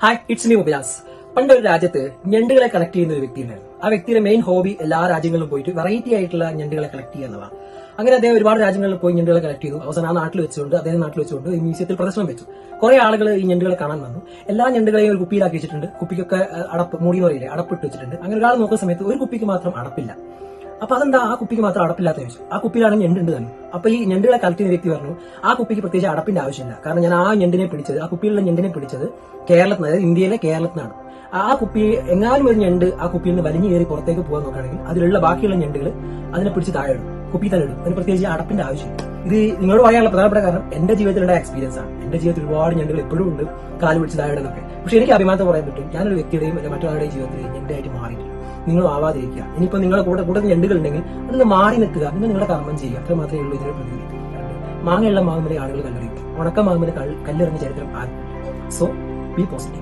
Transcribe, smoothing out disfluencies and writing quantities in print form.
Hi, it's me മുബിലാസ്. പണ്ടൊരു രാജ്യത്ത് ഞണ്ടുകളെ collect ചെയ്യുന്ന ഒരു വ്യക്തി ഉണ്ടായിരുന്നു. ആ വ്യക്തിയുടെ മെയിൻ ഹോബി എല്ലാ രാജ്യങ്ങളിലും പോയിട്ട് വെറൈറ്റി ആയിട്ടുള്ള ഞണ്ടുകളെ കളക്ട് ചെയ്യുക എന്നതാണ്. അങ്ങനെ അദ്ദേഹം ഒരുപാട് രാജ്യങ്ങളിൽ പോയി ഞണ്ടുകളെ കളക്ട് ചെയ്തു. അവസാനം ആ നാട്ടിൽ വെച്ചുകൊണ്ട് ഈ മ്യൂസിയത്തിൽ പ്രദർശനം വെച്ചു. കുറെ ആളുകൾ ഈ ഞണ്ടുകളെ കാണാൻ വന്നു. എല്ലാ ഞണ്ടുകളെയും ഒരു കുപ്പിയിലാക്കി വെച്ചിട്ടുണ്ട്. കുപ്പിക്കൊക്കെ അടപ്പ് മൂടിയെന്ന് പറയില്ലേ, അടപ്പിട്ട് വെച്ചിട്ടുണ്ട്. അങ്ങനെ ഒരാൾ നോക്കുന്ന സമയത്ത് ഒരു കുപ്പിക്ക് മാത്രം അടപ്പില്ല. അപ്പൊ അതെന്താ ആ കുപ്പിക്ക് മാത്രം അടപ്പില്ലാത്ത ചോദിച്ചു. ആ കുപ്പിയിലാണ് ഞണ്ടുണ്ട് തന്നെ. അപ്പൊ ഈ ഞണ്ടുകളെ കളക്ട് ചെയ്യുന്ന വ്യക്തി പറഞ്ഞു, ആ കുപ്പിക്ക് പ്രത്യേകിച്ച് അടപ്പിന്റെ ആവശ്യമില്ല. കാരണം ഞാൻ ആ കുപ്പിയിലുള്ള ഞണ്ടിനെ പിടിച്ചത് കേരളത്തിൽ, അതായത് ഇന്ത്യയിലെ കേരളത്തിനാണ്. ആ കുപ്പി എങ്ങാനും ഒരു ഞണ്ട് ആ കുപ്പിയിൽ നിന്ന് വലിഞ്ഞു കയറി പുറത്തേക്ക് പോകാൻ നോക്കുകയാണെങ്കിൽ അതിലുള്ള ബാക്കിയുള്ള ഞണ്ടുകൾ അതിനെ പിടിച്ച് താഴെ ഇടും, കുപ്പി തന്നെ ഇടും. അതിന് പ്രത്യേകിച്ച് അടപ്പിന്റെ ആവശ്യമില്ല. ഇത് നിങ്ങളോട് പറയാനുള്ള പ്രധാനപ്പെട്ട കാരണം എന്റെ ജീവിതത്തിലുള്ള എക്സ്പീരിയൻസ് ആണ്. എന്റെ ജീവിതത്തിൽ ഒരുപാട് ഞണ്ടുകൾ എപ്പോഴും ഉണ്ട് കാല് പിടിച്ച് താഴെ ഇടുന്നൊക്കെ. പക്ഷെ എനിക്ക് അഭിമാനത്തെ പറയാൻ പറ്റും, ഞാനൊരു വ്യക്തിയുടെയും മറ്റൊരാളുടെയും ജീവിതത്തിൽ ഞണ്ടായിട്ട് മാറിയിട്ടില്ല. നിങ്ങൾ ആവാതിരിക്കുക. ഇനിയിപ്പോ നിങ്ങളുടെ കൂടെ ഞണ്ടുകൾ ഉണ്ടെങ്കിൽ അതിന് മാറി നിൽക്കുക. നിങ്ങൾ നിങ്ങളുടെ കർമ്മം ചെയ്യുക. അത്ര മാത്രമേ ഉള്ളൂ ഇതിനെ പ്രതികരിക്കുക. മാങ്ങയുള്ള മാവുമ്പലേ ആളുകൾ കല്ലെറിയും, ഉണക്ക മാവുമ്പലേ കല്ലെറിഞ്ഞ ചരിത്രം ആരും. So B positive.